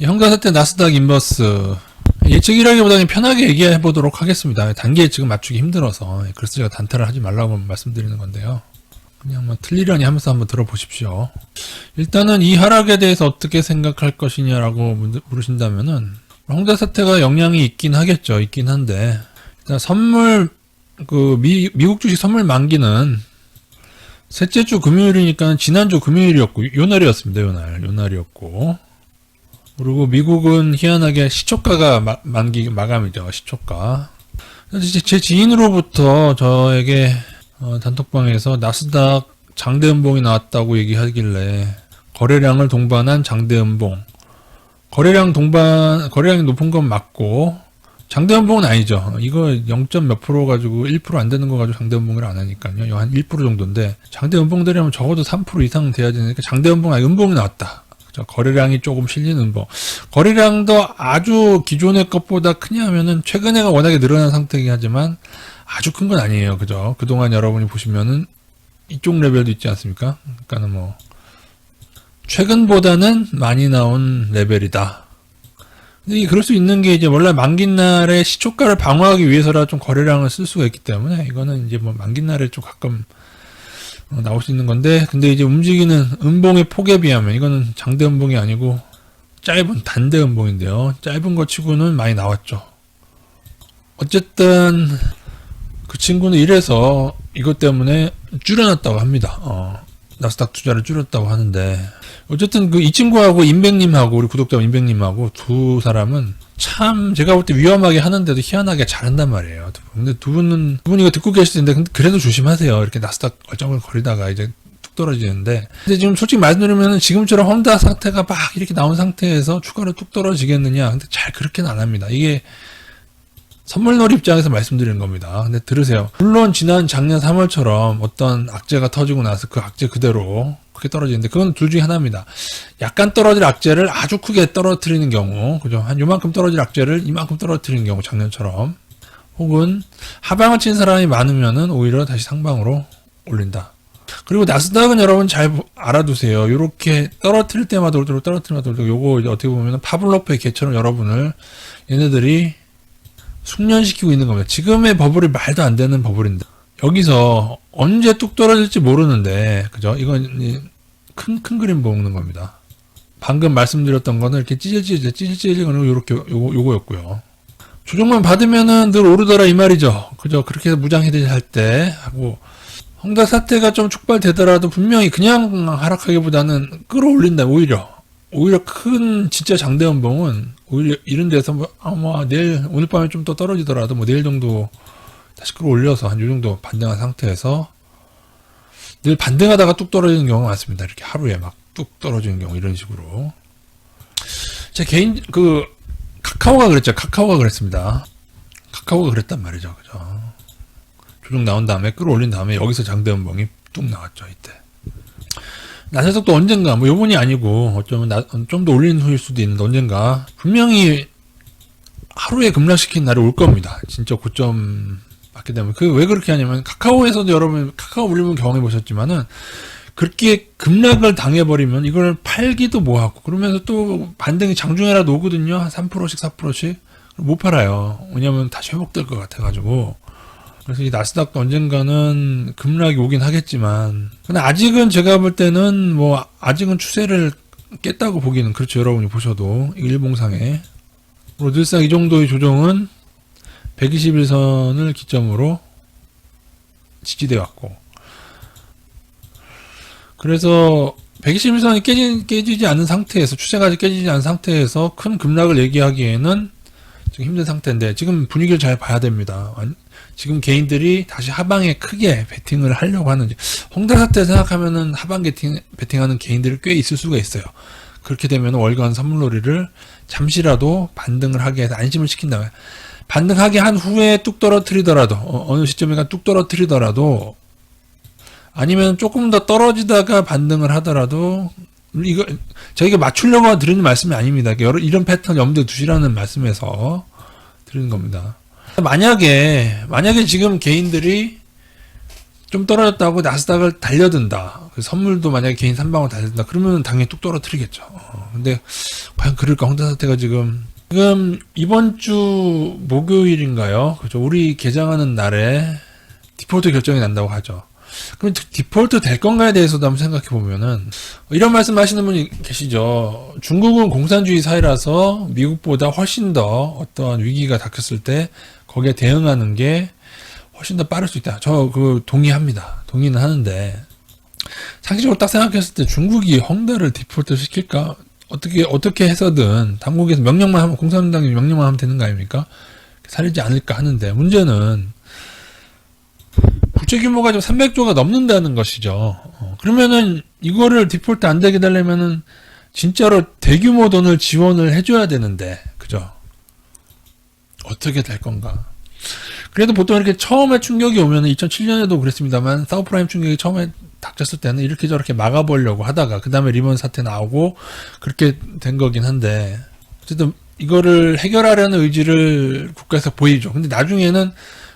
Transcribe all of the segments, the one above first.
형사사태 나스닥 인버스 예측이라기보다는 편하게 얘기해 보도록 하겠습니다. 단기 예측은 맞추기 힘들어서 그래서 제가 단타를 하지 말라고 말씀드리는 건데요. 그냥 뭐 틀리려니 하면서 한번 들어보십시오. 일단은 이 하락에 대해서 어떻게 생각할 것이냐라고 물으신다면은 홍대사태가 영향이 있긴 하겠죠. 있긴 한데 일단 선물 미국 주식 선물 만기는 셋째 주 금요일이니까 지난주 금요일이었고 요날이었습니다. 요날이었고 그리고 미국은 희한하게 시초가가 만기 마감이죠. 시초가. 제 지인으로부터 저에게 단톡방에서 나스닥 장대음봉이 나왔다고 얘기하길래 거래량을 동반한 장대음봉. 거래량이 높은 건 맞고 장대음봉은 아니죠. 이거 0. 몇 프로 가지고 1% 안 되는 거 가지고 장대음봉을 안 하니까요. 한 1% 정도인데 장대음봉들이면 적어도 3% 이상 돼야 되니까 장대음봉 아니 음봉이 나왔다. 거래량이 조금 실린 음봉. 거래량도 아주 기존의 것보다 크냐 하면은 최근에가 워낙에 늘어난 상태이긴 하지만 아주 큰 건 아니에요. 그죠? 그동안 여러분이 보시면은 이쪽 레벨도 있지 않습니까? 그러니까는 뭐 최근보다는 많이 나온 레벨이다. 근데 그럴 수 있는 게 이제 원래 만기날에 시초가를 방어하기 위해서라 좀 거래량을 쓸 수가 있기 때문에 이거는 이제 뭐 만기날에 좀 가끔 나올 수 있는 건데 근데 이제 움직이는 음봉의 폭에 비하면 이거는 장대 음봉이 아니고 짧은 단대 음봉인데요. 짧은 거 치고는 많이 나왔죠. 어쨌든 그 친구는 이래서 이것 때문에 줄여놨다고 합니다. 나스닥 투자를 줄였다고 하는데 어쨌든 이 친구하고 임백님하고 우리 구독자 임백님하고 두 사람은 참 제가 볼 때 위험하게 하는데도 희한하게 잘한단 말이에요. 근데 두 분이 이거 듣고 계실 텐데 그래도 조심하세요. 이렇게 나스닥 얼쩡거리다가 이제 뚝 떨어지는데 근데 지금 솔직히 말씀드리면 지금처럼 험다 상태가 막 이렇게 나온 상태에서 추가로 뚝 떨어지겠느냐. 근데 잘 그렇게는 안 합니다. 이게 선물놀이 입장에서 말씀드리는 겁니다. 근데 들으세요. 물론 지난 작년 3월처럼 어떤 악재가 터지고 나서 그 악재 그대로 크게 떨어지는데 그건 둘 중에 하나입니다. 약간 떨어질 악재를 아주 크게 떨어뜨리는 경우, 그죠? 한 요만큼 떨어질 악재를 이만큼 떨어뜨리는 경우, 작년처럼. 혹은 하방을 친 사람이 많으면은 오히려 다시 상방으로 올린다. 그리고 나스닥은 여러분 잘 알아두세요. 요렇게 떨어뜨릴 때마다 올도록 요거 이제 어떻게 보면은 파블로프의 개처럼 여러분을 얘네들이 숙련시키고 있는 겁니다. 지금의 버블이 말도 안 되는 버블인데 여기서 언제 뚝 떨어질지 모르는데 그죠? 이건 큰 그림 보는 겁니다. 방금 말씀드렸던 거는 이렇게 찌질찌질 거는 요거였고요. 조정만 받으면은 늘 오르더라 이 말이죠. 그죠? 그렇게 해서 무장 헤드 할 때 하고 홍다 사태가 좀 촉발되더라도 분명히 그냥 하락하기보다는 끌어올린다. 오히려 큰 진짜 장대 연봉은 오히려 이런 데서 내일 오늘 밤에 좀 더 떨어지더라도 뭐 내일 정도 다시 끌어올려서 한 요 정도 반등한 상태에서 늘 반등하다가 뚝 떨어지는 경우가 많습니다. 이렇게 하루에 막 뚝 떨어지는 경우 이런 식으로. 제 개인 카카오가 그랬습니다. 카카오가 그랬단 말이죠. 그죠? 조정 나온 다음에 끌어올린 다음에 여기서 장대 연봉이 뚝 나왔죠. 이때. 나세석도 언젠가 뭐 요번이 아니고 어쩌면 좀 더 올리는 후일 수도 있는데 언젠가 분명히 하루에 급락시킨 날이 올 겁니다. 진짜 고점 받게 되면 왜 그렇게 하냐면 카카오에서도 여러분 카카오 물리면 경험해 보셨지만은 그렇게 급락을 당해버리면 이걸 팔기도 뭐하고 그러면서 또 반등이 장중에라도 오거든요. 한 3%씩 4%씩 못 팔아요. 왜냐면 다시 회복될 것 같아가지고. 그래서 이 나스닥도 언젠가는 급락이 오긴 하겠지만 근데 아직은 제가 볼 때는 뭐 아직은 추세를 깼다고 보기는 그렇죠. 여러분이 보셔도 일봉상에 늘상 이 정도의 조정은 121선을 기점으로 지지돼 왔고 그래서 121선이 깨지지 않은 상태에서 추세가 아직 깨지지 않은 상태에서 큰 급락을 얘기하기에는 지금 힘든 상태인데 지금 분위기를 잘 봐야 됩니다. 지금 개인들이 다시 하방에 크게 베팅을 하려고 하는지 홍대 사태 생각하면은 하방 베팅하는 개인들이 꽤 있을 수가 있어요. 그렇게 되면 월간 선물놀이를 잠시라도 반등을 하게 해서 안심을 시킨다면 반등하게 한 후에 뚝 떨어뜨리더라도 어느 시점에 뚝 떨어뜨리더라도 아니면 조금 더 떨어지다가 반등을 하더라도 이거 저희가 맞추려고 드리는 말씀이 아닙니다. 이런 패턴 염두에 두시라는 말씀에서 드리는 겁니다. 만약에 지금 개인들이 좀 떨어졌다고 나스닥을 달려든다. 그 선물도 만약에 개인 3방울 달려든다. 그러면 당연히 뚝 떨어뜨리겠죠. 근데 과연 그럴까? 홍다 사태가 지금 이번 주 목요일인가요? 그죠? 우리 개장하는 날에 디폴트 결정이 난다고 하죠. 그럼 디폴트 될 건가에 대해서도 한번 생각해 보면은 이런 말씀 하시는 분이 계시죠. 중국은 공산주의 사회라서 미국보다 훨씬 더 어떠한 위기가 닥쳤을 때 거기에 대응하는 게 훨씬 더 빠를 수 있다. 저 동의합니다. 동의는 하는데 상식적으로 딱 생각했을 때 중국이 헝다를 디폴트 시킬까? 어떻게 해서든 당국에서 명령만 하면 공산당이 명령만 하면 되는 거 아닙니까? 살리지 않을까 하는데 문제는 국제 규모가 좀 300조가 넘는다는 것이죠. 그러면은 이거를 디폴트 안 되게 되려면은 진짜로 대규모 돈을 지원을 해줘야 되는데, 그죠? 어떻게 될 건가? 그래도 보통 이렇게 처음에 충격이 오면은 2007년에도 그랬습니다만 사브프라임 충격이 처음에 닥쳤을 때는 이렇게 저렇게 막아보려고 하다가 그 다음에 리먼 사태 나오고 그렇게 된 거긴 한데 어쨌든 이거를 해결하려는 의지를 국가에서 보이죠. 근데 나중에는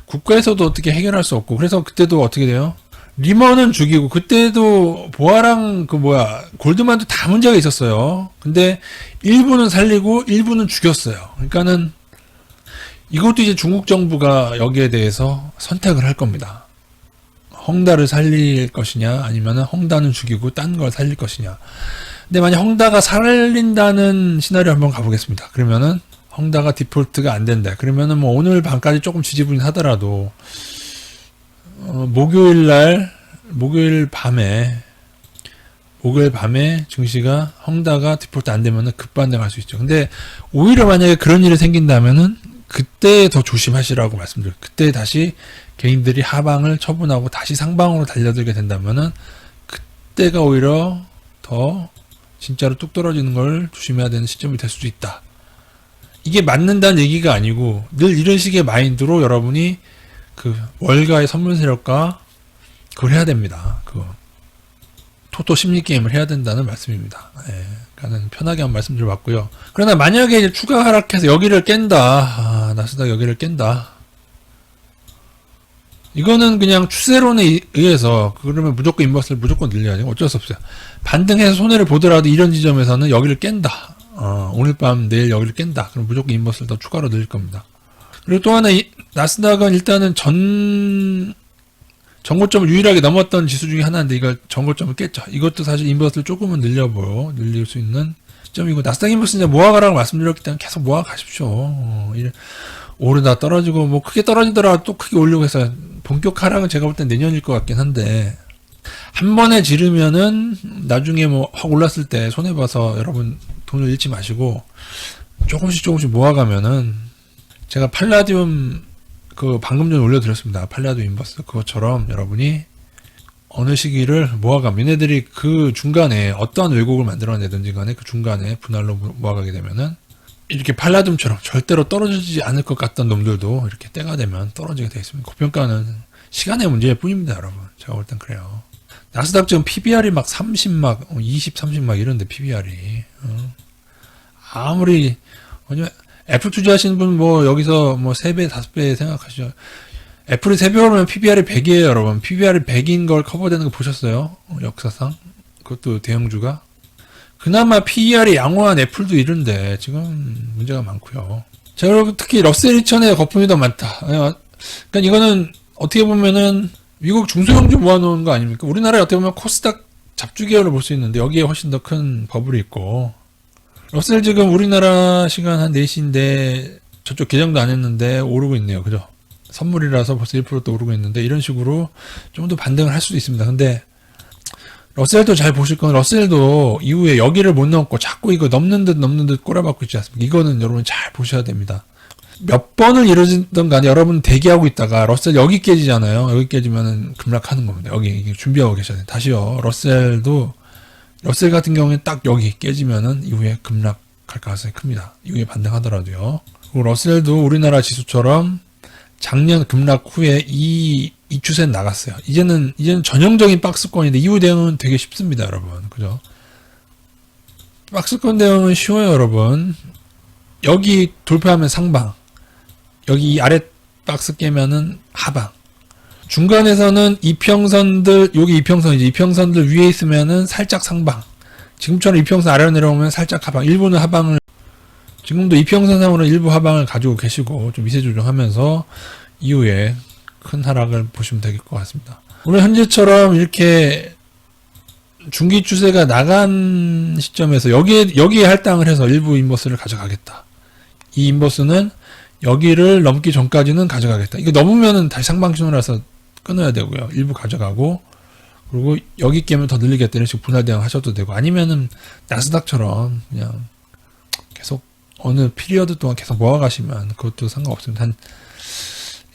국가에서도 어떻게 해결할 수 없고 그래서 그때도 어떻게 돼요? 리먼은 죽이고 그때도 보아랑 골드만도 다 문제가 있었어요. 근데 일부는 살리고 일부는 죽였어요. 그러니까는 이것도 이제 중국 정부가 여기에 대해서 선택을 할 겁니다. 헝다를 살릴 것이냐 아니면 헝다는 죽이고 딴 걸 살릴 것이냐. 근데 만약 헝다가 살린다는 시나리오 한번 가보겠습니다. 그러면은 헝다가 디폴트가 안 된다. 그러면은 뭐 오늘 밤까지 조금 지지분하더라도 목요일 밤에 증시가 헝다가 디폴트 안 되면은 급반등할 수 있죠. 근데 오히려 만약에 그런 일이 생긴다면은 그때 더 조심하시라고 말씀드려요. 그때 다시 개인들이 하방을 처분하고 다시 상방으로 달려들게 된다면은 그때가 오히려 더 진짜로 뚝 떨어지는 걸 조심해야 되는 시점이 될 수도 있다. 이게 맞는다는 얘기가 아니고 늘 이런 식의 마인드로 여러분이 그 월가의 선물 세력과 그걸 해야 됩니다. 토토 심리 게임을 해야 된다는 말씀입니다. 그러니까 편하게 한 말씀드려봤고요. 그러나 만약에 이제 추가 하락해서 여기를 깬다. 나스닥 여기를 깬다. 이거는 그냥 추세론에 의해서 그러면 무조건 인버스를 무조건 늘려야 돼요. 어쩔 수 없어요. 반등해서 손해를 보더라도 이런 지점에서는 여기를 깬다. 오늘 밤 내일 여기를 깬다. 그럼 무조건 인버스를 더 추가로 늘릴 겁니다. 그리고 또 하나 나스닥은 일단은 전고점을 유일하게 넘었던 지수 중에 하나인데 이걸 전고점을 깼죠. 이것도 사실 인버스를 조금은 늘릴 수 있는 시점이고 나스닥 인버스 이제 모아가라고 말씀드렸기 때문에 계속 모아가십시오. 오르다 떨어지고 뭐 크게 떨어지더라도 또 크게 올리고 해서 본격 하락은 제가 볼 땐 내년일 것 같긴 한데 한 번에 지르면은 나중에 뭐 확 올랐을 때 손해봐서 여러분 돈을 잃지 마시고 조금씩 모아가면은 제가 팔라디움 방금 전에 올려드렸습니다. 팔라디움 인버스 그것처럼 여러분이 어느 시기를 모아가면 얘네들이 그 중간에 어떠한 왜곡을 만들어내든지 간에 그 중간에 분할로 모아가게 되면은 이렇게 팔라듐처럼 절대로 떨어지지 않을 것 같던 놈들도 이렇게 때가 되면 떨어지게 되어 있습니다. 고평가는 시간의 문제일 뿐입니다, 여러분. 제가 볼 땐 그래요. 나스닥 지금 PBR이 막 20, 30 이런데 PBR이 아무리 애플 투자하시는 분 여기서 3배, 5배 생각하시죠. 애플이 3배 오르면 PBR이 100이에요, 여러분. PBR이 100인 걸 커버되는 거 보셨어요? 역사상? 그것도 대형주가. 그나마 PER이 양호한 애플도 이런데 지금 문제가 많고요. 자, 그리고 특히 러셀 2000의 거품이 더 많다. 그러니까 이거는 어떻게 보면은 미국 중소형주 모아놓은 거 아닙니까? 우리나라에 어떻게 보면 코스닥 잡주 계열을 볼 수 있는데 여기에 훨씬 더 큰 버블이 있고 러셀 지금 우리나라 시간 한 4시인데 저쪽 개장도 안 했는데 오르고 있네요. 그죠? 선물이라서 벌써 1%또 오르고 있는데 이런 식으로 좀 더 반등을 할 수도 있습니다. 근데 러셀도 잘 보실 건 러셀도 이후에 여기를 못 넘고 자꾸 이거 넘는 듯 꼬라박고 있지 않습니까? 이거는 여러분 잘 보셔야 됩니다. 몇 번을 이루어지던 간에 여러분 대기하고 있다가 러셀 여기 깨지잖아요. 여기 깨지면은 급락하는 겁니다. 여기 준비하고 계셔야 돼요. 다시요. 러셀 같은 경우에는 딱 여기 깨지면은 이후에 급락할 가능성이 큽니다. 이후에 반등하더라도요. 그리고 러셀도 우리나라 지수처럼 작년 급락 후에 이 추세는 나갔어요. 이제는 전형적인 박스권인데 이후 대응은 되게 쉽습니다, 여러분. 그죠? 박스권 대응은 쉬워요, 여러분. 여기 돌파하면 상방. 여기 이 아래 박스 깨면은 하방. 중간에서는 이평선들, 여기 이평선이지. 이평선들 위에 있으면은 살짝 상방. 지금처럼 이평선 아래로 내려오면 살짝 하방. 일부는 하방을, 지금도 이평선상으로 일부 하방을 가지고 계시고, 좀 미세 조정하면서 이후에 큰 하락을 보시면 될 것 같습니다. 오늘 현재처럼 이렇게 중기 추세가 나간 시점에서 여기에 할당을 해서 일부 인버스를 가져가겠다. 이 인버스는 여기를 넘기 전까지는 가져가겠다. 이거 넘으면은 다시 상방 신호라서 끊어야 되고요. 일부 가져가고, 그리고 여기 깨면 더 늘리겠다. 이런 식으로 분할 대응 하셔도 되고, 아니면은 나스닥처럼 그냥 계속 어느 피리어드 동안 계속 모아가시면 그것도 상관없습니다. 한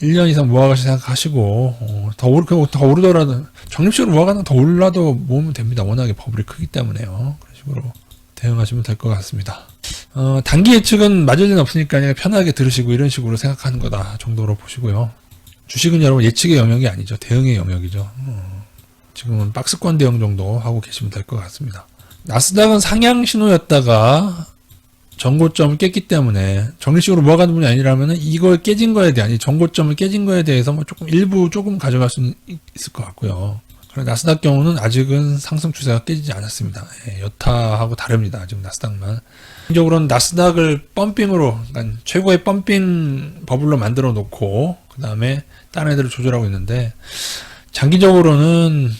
1년 이상 모아가실 생각하시고, 더 오르더라도, 적립식으로 모아가면 더 올라도 모으면 됩니다. 워낙에 버블이 크기 때문에요. 그런 식으로 대응하시면 될 것 같습니다. 단기 예측은 맞을 리는 없으니까 그냥 편하게 들으시고 이런 식으로 생각하는 거다 정도로 보시고요. 주식은 여러분 예측의 영역이 아니죠. 대응의 영역이죠. 지금은 박스권 대응 정도 하고 계시면 될 것 같습니다. 나스닥은 상향 신호였다가 전고점을 깼기 때문에 정리식으로 모아가는 분이 아니라면은 이걸 깨진 거에 대한, 이 전고점을 깨진 거에 대해서 뭐 일부 조금 가져갈 수는 있을 것 같고요. 그리고 나스닥 경우는 아직은 상승 추세가 깨지지 않았습니다. 예, 여타하고 다릅니다. 지금 나스닥만. 개인적으로는 나스닥을 펌핑으로, 그러니까 최고의 펌핑 버블로 만들어 놓고 그 다음에 다른 애들을 조절하고 있는데, 장기적으로는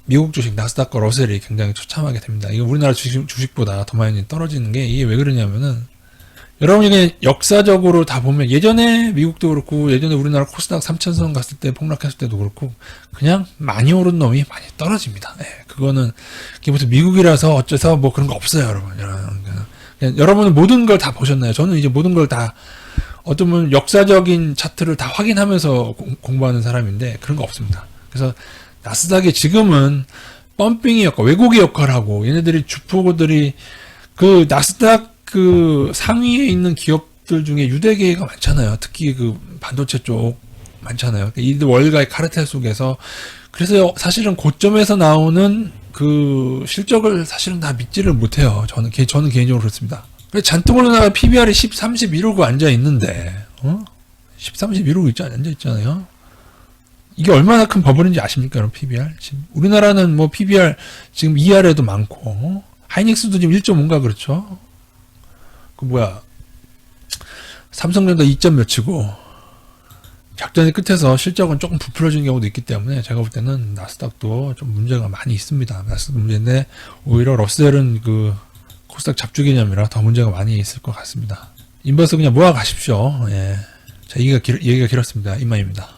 미국 주식 나스닥과 러셀이 굉장히 처참하게 됩니다. 이거 우리나라 주식보다 더 많이 떨어지는 게, 이게 왜 그러냐면은, 여러분이 그냥 역사적으로 다 보면, 예전에 미국도 그렇고, 예전에 우리나라 코스닥 3,000선 갔을 때, 폭락했을 때도 그렇고, 그냥 많이 오른 놈이 많이 떨어집니다. 예, 그거는, 그게 무슨 미국이라서 어째서 뭐 그런 거 없어요, 여러분. 그냥 여러분은 모든 걸 다 보셨나요? 저는 이제 모든 걸 다, 어떤 분 역사적인 차트를 다 확인하면서 공부하는 사람인데, 그런 거 없습니다. 그래서, 나스닥이 지금은 펌핑의 역할, 왜곡의 역할을 하고, 얘네들이 주포들이 그 나스닥 그 상위에 있는 기업들 중에 유대계가 많잖아요. 특히 그 반도체 쪽 많잖아요. 이 월가의 카르텔 속에서, 그래서 사실은 고점에서 나오는 그 실적을 사실은 다 믿지를 못해요. 저는 개인적으로 그렇습니다. 그래서 잔뜩 올라나가 PBR이 10, 30 이러고 앉아 있는데, 10, 30 이러고 앉아 있잖아요. 이게 얼마나 큰 버블인지 아십니까, 여러분, PBR? 지금 우리나라는 뭐 PBR 지금 2R에도 많고, 하이닉스도 지금 1.5인가 그렇죠? 삼성전자 2점 몇이고, 작전의 끝에서 실적은 조금 부풀어지는 경우도 있기 때문에 제가 볼 때는 나스닥도 좀 문제가 많이 있습니다. 나스닥 문제인데, 오히려 러셀은 그 코스닥 잡주 개념이라 더 문제가 많이 있을 것 같습니다. 인버스 그냥 모아 가십시오. 예. 자, 얘기가 길었습니다. 이만입니다.